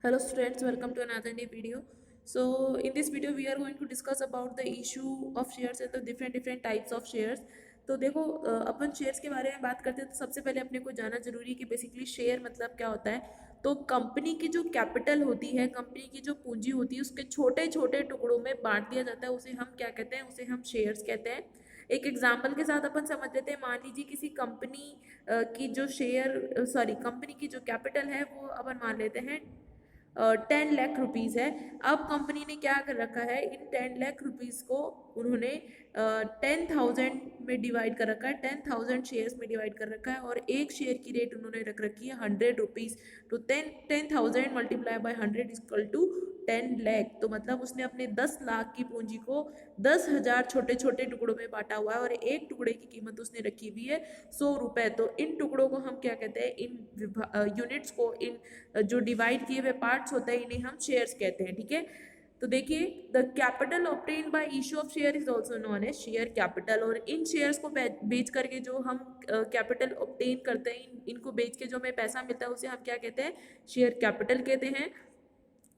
Hello students, welcome to another new video. So in this video we are going to discuss about the issue of shares and the different types of shares. तो देखो अपन shares के बारे में बात करते हैं तो सबसे पहले अपने को जानना जरूरी है कि बेसिकली शेयर मतलब क्या होता है। तो कंपनी की जो कैपिटल होती है, कंपनी की जो पूंजी होती है, उसके छोटे छोटे टुकड़ों में बांट दिया जाता है, उसे हम क्या कहते हैं, उसे हम शेयर्स कहते हैं। एक एग्जाम्पल के साथ अपन समझ लेते हैं। मान लीजिए किसी कंपनी की जो शेयर सॉरी कंपनी की जो कैपिटल है वो अपन मान लेते हैं 10 लाख रुपीज़ है। अब कंपनी ने क्या कर रखा है, इन 10 लाख रुपीज़ को उन्होंने 10,000 में डिवाइड कर रखा है, 10,000 शेयर्स में डिवाइड कर रखा है और एक शेयर की रेट उन्होंने रख रखी है 100 रुपीज़। तो 10,000 multiply by 100 equal to 10 lakh. तो मतलब उसने अपने 10 लाख की पूंजी को 10,000 छोटे छोटे टुकड़ों में बांटा हुआ है और एक टुकड़े की कीमत उसने रखी हुई है 100 रुपये। तो इन टुकड़ों को हम क्या कहते हैं, इन यूनिट्स को, इन जो डिवाइड किए हुए पार्ट्स होते हैं, इन्हें हम शेयर्स कहते हैं। ठीक है, तो देखिए the capital obtain by issue of share is also known as share capital. और इन शेयर्स को बेच करके जो हम कैपिटल ऑब्टेन करते हैं, इनको बेच के जो हमें पैसा मिलता है उसे हम क्या कहते हैं, शेयर कैपिटल कहते हैं।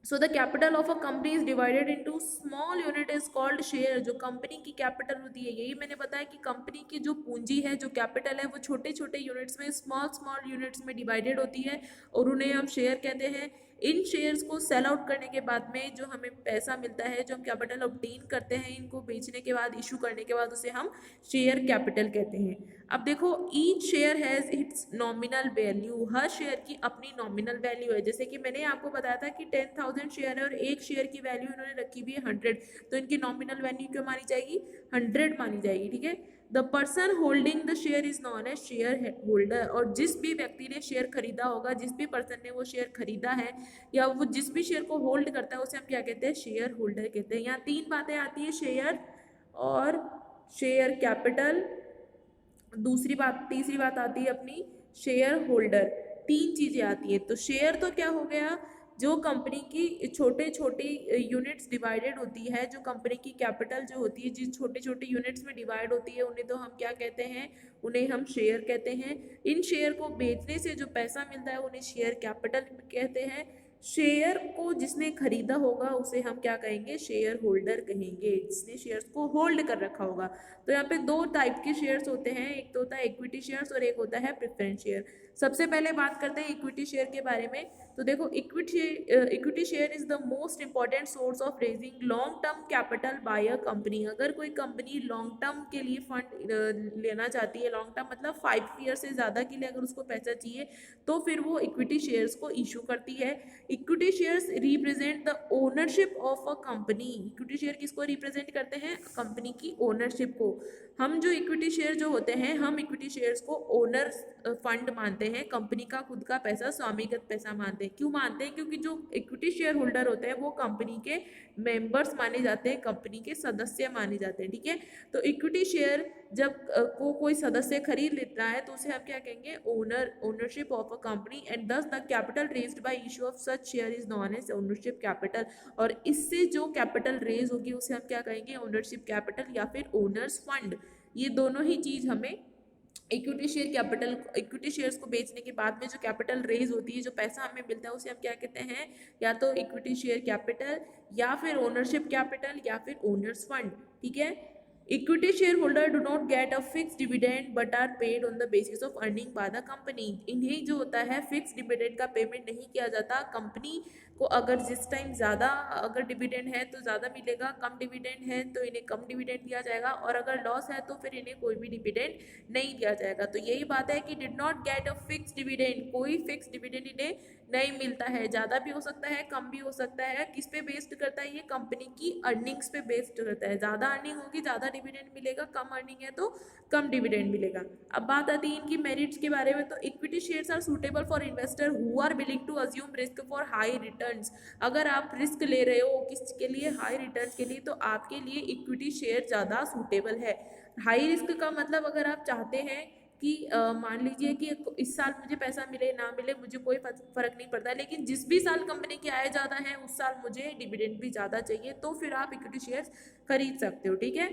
So the capital of a company is divided into small unit is called share. जो कंपनी की कैपिटल होती है, यही मैंने बताया कि कंपनी की जो पूंजी है, जो कैपिटल है, वो छोटे छोटे यूनिट्स में, स्मॉल स्मॉल यूनिट्स में डिवाइडेड होती है और उन्हें हम शेयर कहते हैं। इन शेयर्स को सेल आउट करने के बाद में जो हमें पैसा मिलता है, जो हम कैपिटल ऑब्टेन करते हैं, इनको बेचने के बाद, इशू करने के बाद, उसे हम शेयर कैपिटल कहते हैं। अब देखो, each share has its nominal value. Her share की अपनी नॉमिनल वैल्यू है। जैसे कि मैंने आपको बताया था कि 10,000 शेयर है और एक शेयर की वैल्यू इन्होंने रखी हुई है 100, तो इनकी नॉमिनल वैल्यू क्यों मानी जाएगी, 100 मानी जाएगी। ठीक है, the person holding the share is known as share holder. और जिस भी व्यक्ति ने शेयर खरीदा होगा, जिस भी पर्सन ने वो शेयर खरीदा है या वो जिस भी शेयर को होल्ड करता है, उसे हम क्या कहते हैं, शेयर होल्डर कहते हैं। यहाँ तीन बातें आती है, शेयर और शेयर कैपिटल, दूसरी बात, तीसरी बात आती है अपनी शेयर होल्डर। तीन चीजें आती है। तो शेयर तो क्या हो गया, जो कंपनी की छोटे छोटे यूनिट्स डिवाइडेड होती है, जो कंपनी की कैपिटल जो होती है, जिस छोटे छोटे यूनिट्स में डिवाइड होती है, उन्हें तो हम क्या कहते हैं, उन्हें हम शेयर कहते हैं। इन शेयर को बेचने से जो पैसा मिलता है उन्हें शेयर कैपिटल कहते हैं। शेयर को जिसने खरीदा होगा उसे हम क्या कहेंगे, शेयर होल्डर कहेंगे, जिसने शेयर्स को होल्ड कर रखा होगा। तो यहाँ पे दो टाइप के शेयर्स होते हैं, एक तो होता है इक्विटी शेयर्स और एक होता है प्रेफरेंस शेयर। सबसे पहले बात करते हैं इक्विटी शेयर के बारे में। तो देखो, equity share is the most important source of raising long term capital by a company. अगर कोई कंपनी लॉन्ग टर्म के लिए फंड लेना चाहती है, लॉन्ग टर्म मतलब 5 ईयर से ज़्यादा के लिए अगर उसको पैसा चाहिए, तो फिर वो इक्विटी शेयर्स को इशू करती है। Equity shares represent the ownership of a company. Equity share किसको रिप्रेजेंट करते हैं, कंपनी की ओनरशिप को। हम जो इक्विटी शेयर जो होते हैं, हम इक्विटी शेयर्स को ओनर फंड मानते हैं, कंपनी का खुद का पैसा, स्वामीगत पैसा मानते हैं। क्यों मानते हैं, क्योंकि जो इक्विटी शेयर होल्डर होते हैं वो कंपनी के मेंबर्स माने जाते हैं, कंपनी के सदस्य माने जाते हैं। ठीक है, तो इक्विटी शेयर जब कोई सदस्य खरीद लेता है तो उसे हम क्या कहेंगे, ownership of a company. And thus the capital raised by issue of such share is known as ownership capital. और इससे जो कैपिटल रेज होगी उसे हम क्या कहेंगे, ओनरशिप कैपिटल या फिर ओनर्स फंड। ये दोनों ही चीज हमें equity share capital, equity shares को बेचने के बाद में जो कैपिटल रेज होती है, जो पैसा हमें मिलता है, उसे हम क्या कहते हैं, या तो इक्विटी शेयर कैपिटल या फिर ओनरशिप कैपिटल या फिर ओनर्स फंड। ठीक है, equity share holder do not get a fix dividend but are paid on the basis of earning by the company. इन्हें जो होता है, फिक्स डिविडेंड का पेमेंट नहीं किया जाता। कंपनी को अगर जिस टाइम ज़्यादा अगर डिविडेंड है तो ज़्यादा मिलेगा, कम डिविडेंड है तो इन्हें कम डिविडेंड दिया जाएगा, और अगर लॉस है तो फिर इन्हें कोई भी डिविडेंड नहीं दिया जाएगा। तो यही बात है कि did not get a fix dividend, कोई फिक्स डिविडेंड इन्हें नहीं मिलता है। ज़्यादा भी हो सकता है, कम भी हो सकता है। किस पे बेस्ड करता है, ये कंपनी की अर्निंग्स पे बेस्ड करता है। ज़्यादा अर्निंग होगी ज़्यादा डिविडेंड मिलेगा, कम अर्निंग है तो कम डिविडेंड मिलेगा। अब बात आती है इनकी मेरिट्स के बारे में। तो equity shares are suitable for investor who are willing to assume risk for high returns. अगर आप रिस्क ले रहे हो किसके लिए, हाई रिटर्न्स के लिए, तो आपके लिए इक्विटी शेयर ज़्यादा सूटेबल है। हाई रिस्क का मतलब, अगर आप चाहते हैं कि मान लीजिए कि इस साल मुझे पैसा मिले ना मिले मुझे कोई फर्क नहीं पड़ता, लेकिन जिस भी साल कंपनी की आय ज़्यादा है उस साल मुझे डिविडेंड भी ज़्यादा चाहिए, तो फिर आप इक्विटी शेयर्स खरीद सकते हो। ठीक है,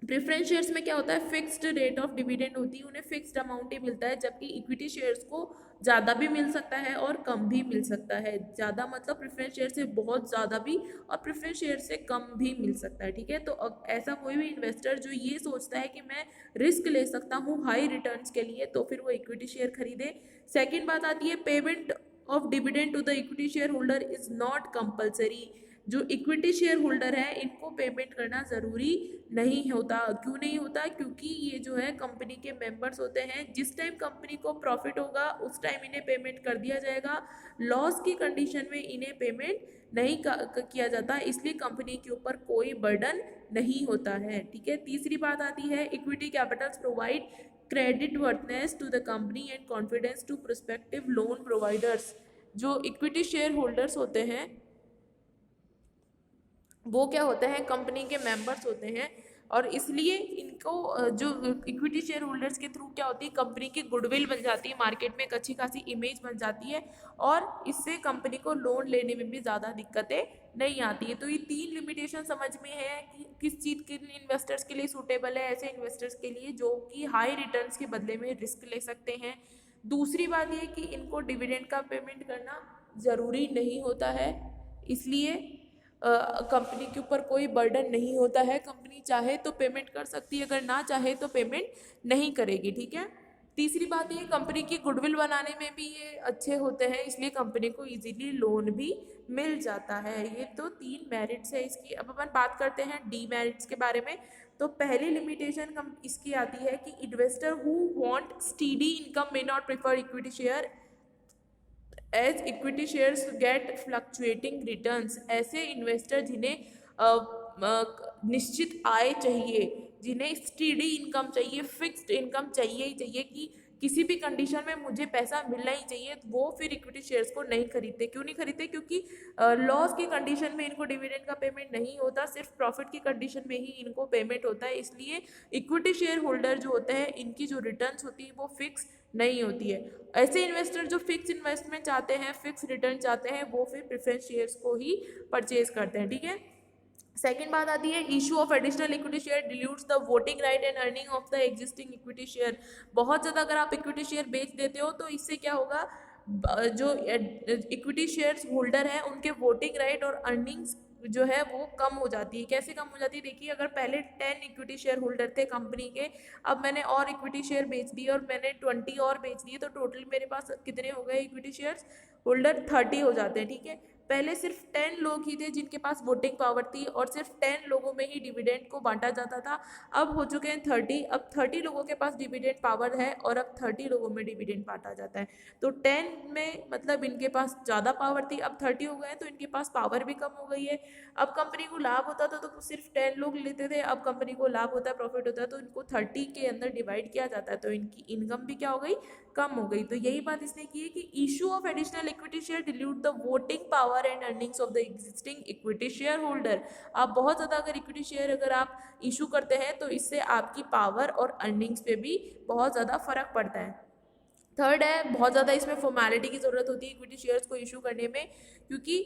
प्रेफरेंस शेयर्स में क्या होता है, फिक्स्ड रेट ऑफ डिविडेंड होती है, उन्हें फिक्स्ड अमाउंट ही मिलता है, जबकि इक्विटी शेयर्स को ज़्यादा भी मिल सकता है और कम भी मिल सकता है। ज़्यादा मतलब प्रेफरेंस शेयर से बहुत ज़्यादा भी, और प्रेफरेंस शेयर से कम भी मिल सकता है, ठीक है। तो अब ऐसा कोई भी इन्वेस्टर जो ये सोचता है कि मैं रिस्क ले सकता हूँ हाई रिटर्न्स के लिए, तो फिर वो इक्विटी शेयर खरीदे। सेकेंड बात आती है payment of dividend to the equity share holder is not compulsory. जो इक्विटी शेयर होल्डर है इनको पेमेंट करना ज़रूरी नहीं होता। क्यों नहीं होता? क्योंकि ये जो है कंपनी के मेंबर्स होते हैं, जिस टाइम कंपनी को प्रॉफिट होगा उस टाइम इन्हें पेमेंट कर दिया जाएगा, लॉस की कंडीशन में इन्हें पेमेंट नहीं किया जाता, इसलिए कंपनी के ऊपर कोई बर्डन नहीं होता है, ठीक है। तीसरी बात आती है equity capitals provide credit worthiness to the company and confidence to prospective loan providers. जो इक्विटी शेयर होल्डर्स होते हैं वो क्या होते हैं, कंपनी के मेंबर्स होते हैं, और इसलिए इनको जो इक्विटी शेयर होल्डर्स के थ्रू क्या होती है, कंपनी की गुडविल बन जाती है, मार्केट में एक अच्छी खासी इमेज बन जाती है, और इससे कंपनी को लोन लेने में भी ज़्यादा दिक्कतें नहीं आती है। तो ये 3 लिमिटेशन समझ में है कि किस चीज़ के लिए इन्वेस्टर्स के लिए सूटेबल है। ऐसे इन्वेस्टर्स के लिए जो कि हाई रिटर्न्स के बदले में रिस्क ले सकते हैं। दूसरी बात ये कि इनको डिविडेंड का पेमेंट करना ज़रूरी नहीं होता है, इसलिए कंपनी के ऊपर कोई बर्डन नहीं होता है। कंपनी चाहे तो पेमेंट कर सकती है, अगर ना चाहे तो पेमेंट नहीं करेगी, ठीक है। तीसरी बात ये कंपनी की गुडविल बनाने में भी ये अच्छे होते हैं, इसलिए कंपनी को इजीली लोन भी मिल जाता है। ये तो 3 मेरिट्स है इसकी। अब अपन बात करते हैं डीमेरिट्स के बारे में। तो पहली लिमिटेशन इसकी आती है कि investor who want steady income may not prefer equity share as equity shares get fluctuating returns. ऐसे इन्वेस्टर जिन्हें निश्चित आय चाहिए, जिन्हें स्टीडी इनकम चाहिए, फिक्स्ड इनकम चाहिए ही चाहिए कि किसी भी कंडीशन में मुझे पैसा मिलना ही चाहिए, तो वो फिर इक्विटी शेयर्स को नहीं खरीदते। क्यों नहीं खरीदते? क्योंकि लॉस की कंडीशन में इनको डिविडेंड का पेमेंट नहीं होता, सिर्फ प्रॉफिट की कंडीशन में ही इनको पेमेंट होता है। इसलिए इक्विटी शेयर होल्डर जो होते हैं इनकी जो रिटर्न्स होती है वो फिक्स नहीं होती है। ऐसे इन्वेस्टर जो फिक्स इन्वेस्टमेंट चाहते हैं, फिक्स रिटर्न चाहते हैं, वो फिर प्रेफरेंस शेयर्स को ही परचेज करते हैं, ठीक है। सेकेंड बात आती है issue of additional equity share dilutes the voting right and earning of the existing equity share. बहुत ज़्यादा अगर आप इक्विटी शेयर बेच देते हो तो इससे क्या होगा, जो इक्विटी शेयर्स होल्डर है उनके वोटिंग राइट और अर्निंग्स जो है वो कम हो जाती है। कैसे कम हो जाती है? देखिए, अगर पहले 10 इक्विटी शेयर होल्डर थे कंपनी के, अब मैंने और इक्विटी शेयर बेच दिए और मैंने 20 और बेच दिए, तो टोटल मेरे पास कितने हो गए इक्विटी शेयर्स होल्डर? 30 हो जाते हैं, ठीक है। पहले सिर्फ 10 लोग ही थे जिनके पास वोटिंग पावर थी और सिर्फ 10 लोगों में ही डिविडेंड को बांटा जाता था। अब हो चुके हैं 30, अब 30 लोगों के पास डिविडेंड पावर है और अब 30 लोगों में डिविडेंड बांटा जाता है। तो 10 में मतलब इनके पास ज़्यादा पावर थी, अब 30 हो गए हैं तो इनके पास पावर भी कम हो गई है। अब कंपनी को लाभ होता था तो सिर्फ 10 लोग लेते थे, अब कंपनी को लाभ होता है, प्रॉफिट होता है, तो इनको 30 के अंदर डिवाइड किया जाता है, तो इनकी इनकम भी क्या हो गई? कम हो गई। तो यही बात इसने की है कि issue of additional equity share dilute the voting power and earnings of the existing equity share holder. आप बहुत ज़्यादा अगर इक्विटी शेयर अगर आप इशू करते हैं तो इससे आपकी पावर और अर्निंग्स पे भी बहुत ज़्यादा फर्क पड़ता है। थर्ड है, बहुत ज़्यादा इसमें फॉर्मेलिटी की ज़रूरत होती है इक्विटी शेयर्स को इशू करने में, क्योंकि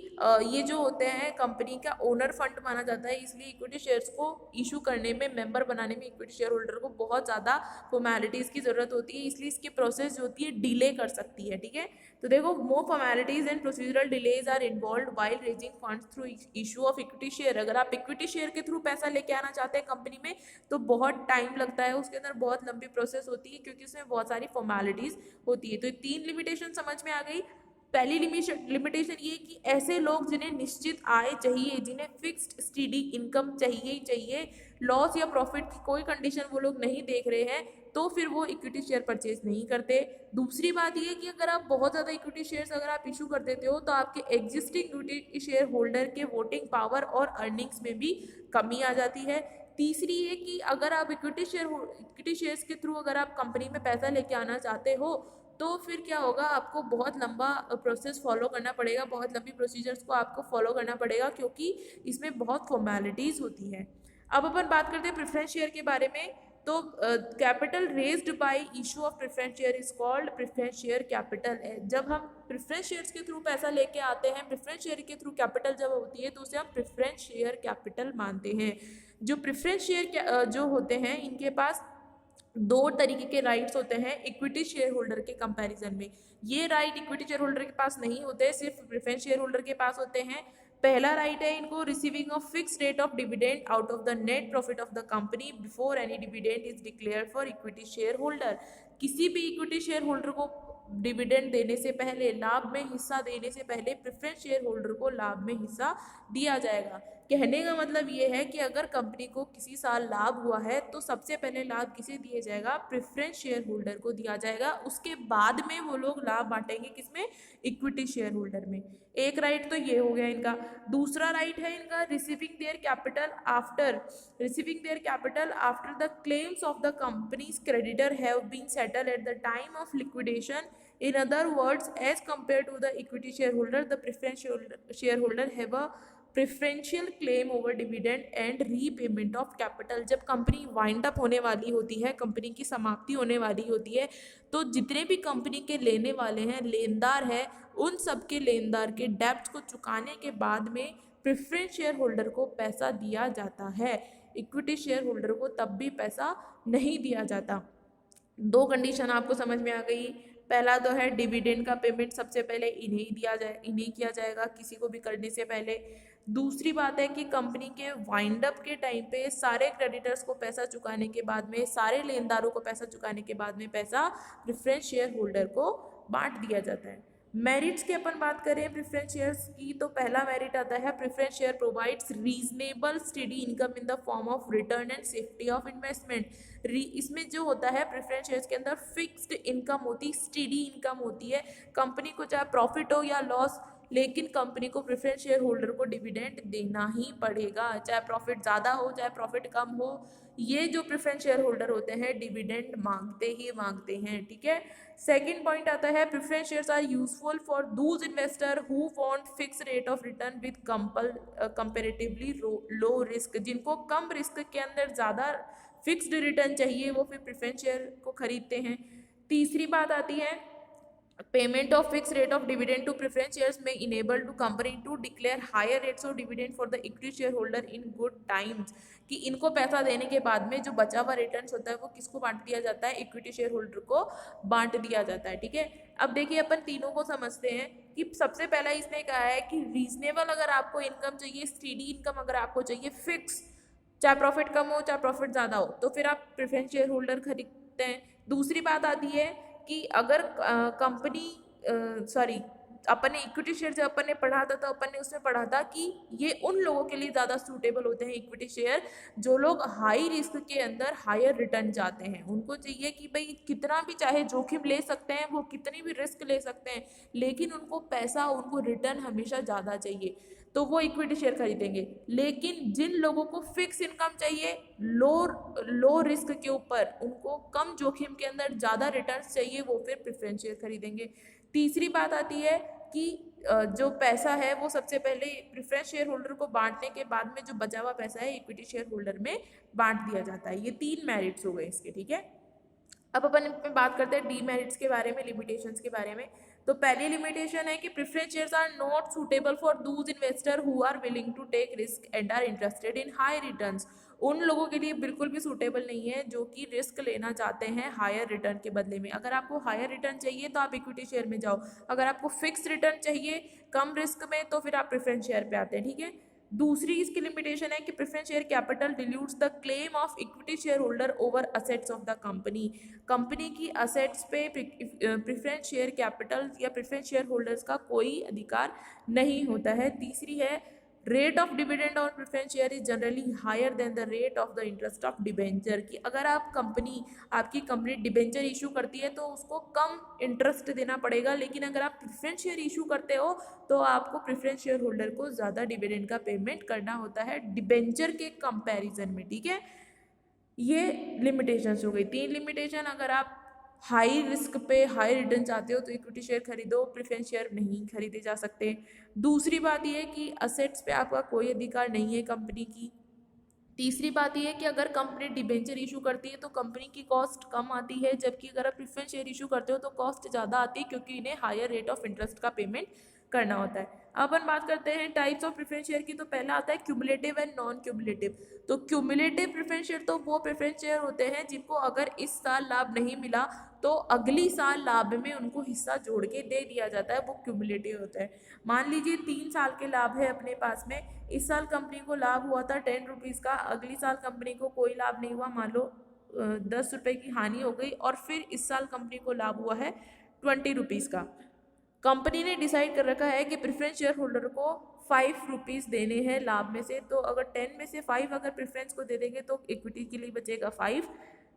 ये जो होते हैं कंपनी का ओनर फंड माना जाता है, इसलिए इक्विटी शेयर्स को इशू करने में, मेंबर बनाने में इक्विटी शेयर होल्डर को बहुत ज़्यादा फॉर्मेलिटीज़ की ज़रूरत होती है, इसलिए इसकी प्रोसेस जो होती है डिले कर सकती है, ठीक है। तो देखो, more formalities and procedural delays are involved while raising funds through issue of equity share. अगर आप इक्विटी शेयर के थ्रू पैसा लेके आना चाहते हैं कंपनी में तो बहुत टाइम लगता है, उसके अंदर बहुत लंबी प्रोसेस होती है क्योंकि उसमें बहुत सारी फॉर्मेलिटीज़ होती है। तो 3 लिमिटेशन समझ में आ गई। पहली लिमिटेशन ये कि ऐसे लोग जिन्हें निश्चित आय चाहिए, जिन्हें फिक्स्ड स्टीडी इनकम चाहिए ही चाहिए, लॉस या प्रॉफिट की कोई कंडीशन वो लोग नहीं देख रहे हैं, तो फिर वो इक्विटी शेयर परचेज नहीं करते। दूसरी बात ये कि अगर आप बहुत ज़्यादा इक्विटी शेयर्स अगर आप इशू कर देते हो तो आपके एग्जिस्टिंग इक्विटी शेयर होल्डर के वोटिंग पावर और अर्निंग्स में भी कमी आ जाती है। तीसरी ये कि अगर आप इक्विटी शेयर्स के थ्रू अगर आप कंपनी में पैसा लेके आना चाहते हो तो फिर क्या होगा, आपको बहुत लंबा प्रोसेस फॉलो करना पड़ेगा, बहुत लंबी प्रोसीजर्स को आपको फॉलो करना पड़ेगा क्योंकि इसमें बहुत फॉर्मेलिटीज़ होती है। अब अपन बात करते हैं प्रेफरेंस शेयर के बारे में। तो capital raised by issue of preference share is called preference share capital है। जब हम प्रेफरेंस शेयर्स के थ्रू पैसा लेके आते हैं, प्रेफरेंस शेयर के थ्रू कैपिटल जब होती है तो उसे हम प्रेफरेंस शेयर कैपिटल मानते हैं। जो प्रेफरेंस शेयर जो होते हैं इनके पास दो तरीके के राइट्स होते हैं इक्विटी शेयर होल्डर के कंपैरिजन में। ये राइट इक्विटी शेयर होल्डर के पास नहीं होते, सिर्फ प्रेफरेंस शेयर होल्डर के पास होते हैं। पहला राइट है इनको receiving a fix rate of dividend out of the net profit of the company before any dividend is declared for equity share holder. किसी भी इक्विटी शेयर होल्डर को डिविडेंड देने से पहले, लाभ में हिस्सा देने से पहले प्रेफरेंस शेयर होल्डर को लाभ में हिस्सा दिया जाएगा। कहने का मतलब ये है कि अगर कंपनी को किसी साल लाभ हुआ है तो सबसे पहले लाभ किसे दिया जाएगा, प्रेफरेंस शेयर होल्डर को दिया जाएगा। उसके बाद में वो लोग लाभ बांटेंगे किसमें, इक्विटी शेयर होल्डर में। एक राइट तो ये हो गया इनका। दूसरा राइट है इनका receiving their capital after the claims of the company's creditor have been settled at the time of liquidation. In other words, as compared to the equity shareholder, the preference shareholder have a preferential claim over dividend and repayment of capital. जब company wind up होने वाली होती है, company की समाप्ति होने वाली होती है, तो जितने भी कंपनी के लेने वाले हैं, लेनदार हैं, उन सब के लेनदार के डेब्ट को चुकाने के बाद में प्रेफरेंस शेयर होल्डर को पैसा दिया जाता है। इक्विटी शेयर होल्डर को तब भी पैसा नहीं दिया जाता। दो कंडीशन आपको समझ में आ गई। पहला तो है डिविडेंड का पेमेंट सबसे पहले इन्हें किया जाएगा, किसी को भी करने से पहले। दूसरी बात है कि कंपनी के वाइंड अप के टाइम पे सारे क्रेडिटर्स को पैसा चुकाने के बाद में, सारे लेनदारों को पैसा चुकाने के बाद में पैसा प्रेफरेंस शेयर होल्डर को बांट दिया जाता है। मेरिट्स की अपन बात करें प्रेफरेंस शेयर्स की, तो पहला मेरिट आता है preference share provides reasonable steady income in the form of return and safety of investment. इसमें जो होता है प्रेफरेंस शेयर्स के अंदर फिक्स्ड इनकम होती, स्टेडी इनकम होती है। कंपनी को चाहे प्रॉफिट हो या लॉस, लेकिन कंपनी को प्रेफरेंस शेयर होल्डर को डिविडेंड देना ही पड़ेगा, चाहे प्रॉफिट ज़्यादा हो चाहे प्रॉफिट कम हो। ये जो प्रेफरेंस शेयर होल्डर होते हैं डिविडेंड मांगते ही मांगते हैं, ठीक है। सेकंड पॉइंट आता है preference shares are useful for those investor who want fix rate of return with comparatively low risk. जिनको कम रिस्क के अंदर ज़्यादा फिक्स्ड रिटर्न चाहिए, वो फिर प्रेफरेंस शेयर को खरीदते हैं। तीसरी बात आती है payment of fix rate of dividend to preference shares में enable to company to declare higher rates of dividend for the equity share holder in good times. कि इनको पैसा देने के बाद में जो बचा हुआ रिटर्न्स होता है वो किसको बांट दिया जाता है, इक्विटी शेयर होल्डर को बांट दिया जाता है, ठीक है। अब देखिए अपन तीनों को समझते हैं कि सबसे पहला इसने कहा है कि रीजनेबल अगर आपको इनकम चाहिए, स्टेडी इनकम अगर आपको चाहिए फिक्स, चाहे प्रॉफिट कम हो चाहे प्रॉफिट ज़्यादा हो, तो फिर आप प्रेफरेंस शेयर होल्डर खरीदते हैं। दूसरी बात आती है कि अगर कंपनी अपन ने इक्विटी शेयर जब अपन ने पढ़ा था तो अपन ने उसमें पढ़ा था कि ये उन लोगों के लिए ज़्यादा सूटेबल होते हैं इक्विटी शेयर जो लोग हाई रिस्क के अंदर हायर रिटर्न चाहते हैं। उनको चाहिए कि भाई कितना भी चाहे जोखिम ले सकते हैं, वो कितनी भी रिस्क ले सकते हैं, लेकिन उनको पैसा, उनको रिटर्न हमेशा ज़्यादा चाहिए, तो वो इक्विटी शेयर खरीदेंगे। लेकिन जिन लोगों को फिक्स इनकम चाहिए, लो रिस्क के ऊपर, उनको कम जोखिम के अंदर ज़्यादा रिटर्न्स चाहिए, वो फिर प्रेफरेंस शेयर खरीदेंगे। तीसरी बात आती है कि जो पैसा है वो सबसे पहले प्रेफरेंस शेयर होल्डर को बांटने के बाद में जो बचा हुआ पैसा है इक्विटी शेयर होल्डर में बांट दिया जाता है। ये 3 मेरिट्स हो गए इसके, ठीक है। अब अपन इसमें बात करते हैं डीमेरिट्स के बारे में, लिमिटेशंस के बारे में। तो पहली लिमिटेशन है कि preference shares are not suitable for those investor who are willing to take risk and are interested in high returns. उन लोगों के लिए बिल्कुल भी सूटेबल नहीं है जो कि रिस्क लेना चाहते हैं हायर रिटर्न के बदले में। अगर आपको हायर रिटर्न चाहिए तो आप इक्विटी शेयर में जाओ, अगर आपको फिक्स रिटर्न चाहिए कम रिस्क में तो फिर आप प्रेफरेंस शेयर पे आते हैं, ठीक है। दूसरी इसकी लिमिटेशन है कि preference share capital dilutes the claim of equity share holder over assets of the company. Company की असेट्स पे प्रेफरेंस शेयर कैपिटल या प्रेफरेंस शेयर होल्डर्स का कोई अधिकार नहीं होता है। तीसरी है rate of dividend on preference share is generally higher than the rate of the interest of debenture. कि अगर आपकी कंपनी डिबेंचर इशू करती है तो उसको कम इंटरेस्ट देना पड़ेगा, लेकिन अगर आप प्रेफरेंस शेयर इशू करते हो तो आपको प्रेफरेंस शेयर होल्डर को ज़्यादा डिविडेंड का पेमेंट करना होता है डिबेंचर के कंपैरिजन में, ठीक है। ये लिमिटेशंस हो गई 3 लिमिटेशन। अगर आप हाई रिस्क पे हाई रिटर्न चाहते हो तो इक्विटी शेयर खरीदो, प्रेफरेंस शेयर नहीं खरीदे जा सकते। दूसरी बात यह है कि असेट्स पे आपका कोई अधिकार नहीं है कंपनी की। तीसरी बात यह है कि अगर कंपनी डिबेंचर इशू करती है तो कंपनी की कॉस्ट कम आती है, जबकि अगर आप प्रेफरेंस शेयर इशू करते हो तो कॉस्ट ज़्यादा आती है क्योंकि इन्हें हायर रेट ऑफ इंटरेस्ट का पेमेंट करना होता है। अपन बात करते हैं टाइप्स ऑफ प्रेफरेंस शेयर की, तो पहला आता है क्यूमुलेटिव एंड नॉन क्यूमुलेटिव। तो क्यूमुलेटिव प्रेफरेंस शेयर तो वो प्रेफरेंस शेयर होते हैं जिनको अगर इस साल लाभ नहीं मिला तो अगली साल लाभ में उनको हिस्सा जोड़ के दे दिया जाता है, वो क्यूमुलेटिव होता है। मान लीजिए 3 साल के लाभ है अपने पास में, इस साल कंपनी को लाभ हुआ था 10 रुपीज़ का, अगली साल कंपनी को कोई लाभ नहीं हुआ, मान लो 10 रुपये की हानि हो गई, और फिर इस साल कंपनी को लाभ हुआ है 20 रुपीज़ का। कंपनी ने डिसाइड कर रखा है कि प्रेफरेंस शेयर होल्डर को 5 रुपीज़ देने हैं लाभ में से, तो अगर 10 में से 5 अगर प्रेफरेंस को दे देंगे तो इक्विटी के लिए बचेगा 5।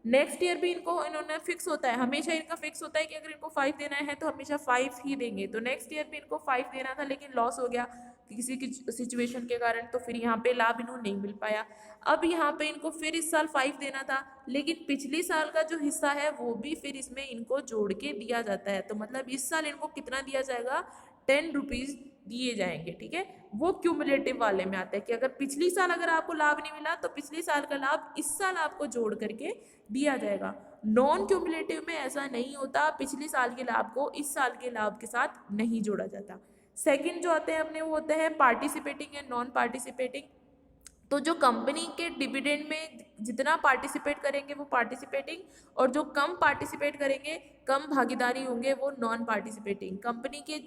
नेक्स्ट ईयर भी इनको इन्होंने फिक्स होता है, हमेशा इनका फिक्स होता है कि अगर इनको 5 देना है तो हमेशा 5 ही देंगे। तो नेक्स्ट ईयर भी इनको 5 देना था लेकिन लॉस हो गया किसी की सिचुएशन के कारण, तो फिर यहाँ पे लाभ इन्हों नहीं मिल पाया। अब यहाँ पे इनको फिर इस साल 5 देना था, लेकिन पिछली साल का जो हिस्सा है वो भी फिर इसमें इनको जोड़ के दिया जाता है। तो मतलब इस साल इनको कितना दिया जाएगा, 10 रुपीज़ दिए जाएंगे, ठीक है। वो क्यूमुलेटिव वाले में आता है कि अगर पिछली साल अगर आपको लाभ नहीं मिला तो पिछली साल का लाभ इस साल आपको जोड़ करके दिया जाएगा। नॉन क्यूमुलेटिव में ऐसा नहीं होता, पिछले साल के लाभ को इस साल के लाभ के साथ नहीं जोड़ा जाता। सेकंड जो आते हैं अपने वो होते हैं पार्टिसिपेटिंग एंड नॉन पार्टिसिपेटिंग। तो जो कंपनी के डिविडेंड में जितना पार्टिसिपेट करेंगे वो पार्टिसिपेटिंग, और जो कम पार्टिसिपेट करेंगे, कम भागीदारी होंगे, वो नॉन पार्टिसिपेटिंग। कंपनी के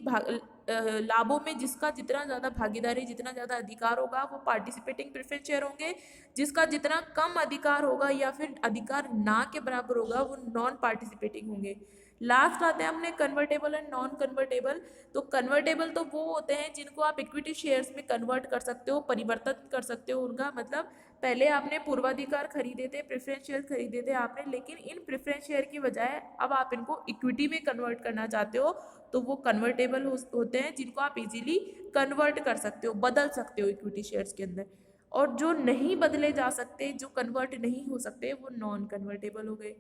लाभों में जिसका जितना ज़्यादा भागीदारी, जितना ज़्यादा अधिकार होगा वो पार्टिसिपेटिंग प्रेफरेंस शेयर होंगे, जिसका जितना कम अधिकार होगा या फिर अधिकार ना के बराबर होगा वो नॉन पार्टिसिपेटिंग होंगे। लास्ट आते हैं अपने कन्वर्टेबल एंड नॉन कन्वर्टेबल। तो कन्वर्टेबल तो वो होते हैं जिनको आप इक्विटी शेयर्स में कन्वर्ट कर सकते हो, परिवर्तन कर सकते हो उनका, मतलब पहले आपने पूर्वाधिकार खरीदे थे, प्रेफरेंस शेयर खरीदे थे आपने, लेकिन इन प्रेफरेंस शेयर की बजाय अब आप इनको इक्विटी में कन्वर्ट करना चाहते हो, तो वो कन्वर्टेबल होते हैं जिनको आप इजीली कन्वर्ट कर सकते हो, बदल सकते हो इक्विटी शेयर्स के अंदर। और जो नहीं बदले जा सकते, जो कन्वर्ट नहीं हो सकते, वो नॉन कन्वर्टेबल हो गए।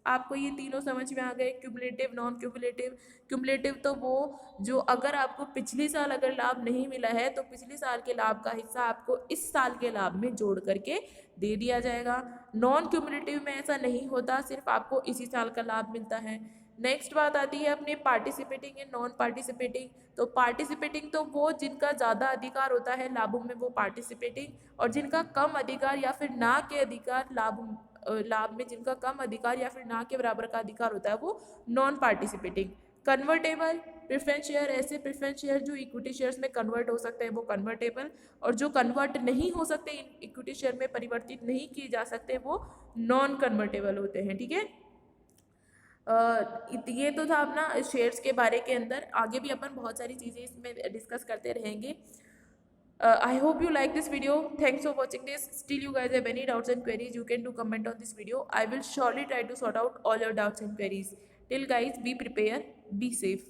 आपको ये तीनों समझ में आ गए, क्यूमुलेटिव, नॉन क्यूमुलेटिव। क्यूमुलेटिव तो वो जो अगर आपको पिछले साल अगर लाभ नहीं मिला है तो पिछले साल के लाभ का हिस्सा आपको इस साल के लाभ में जोड़ करके दे दिया जाएगा। नॉन क्यूमुलेटिव में ऐसा नहीं होता, सिर्फ आपको इसी साल का लाभ मिलता है। नेक्स्ट बात आती है अपने पार्टिसिपेटिंग एंड नॉन पार्टिसिपेटिंग। तो पार्टिसिपेटिंग तो वो जिनका ज़्यादा अधिकार होता है लाभों में, वो पार्टिसिपेटिंग, और जिनका कम अधिकार या फिर ना के अधिकार लाभ में जिनका कम अधिकार या फिर ना के बराबर का अधिकार होता है वो non participating. Convertible preference share, ऐसे प्रेफरेंस शेयर जो इक्विटी शेयर्स में कन्वर्ट हो सकते हैं वो कन्वर्टेबल, और जो कन्वर्ट नहीं हो सकते, इक्विटी शेयर में परिवर्तित नहीं किए जा सकते, वो नॉन कन्वर्टेबल होते हैं, ठीक है। ये तो था अपना शेयर्स के बारे के अंदर, आगे भी अपन बहुत सारी चीज़ें इसमें डिस्कस करते रहेंगे। I hope you like this video. Thanks for watching this. Still you guys have any doubts and queries, you can do comment on this video. I will surely try to sort out all your doubts and queries. Till guys, be prepared, be safe.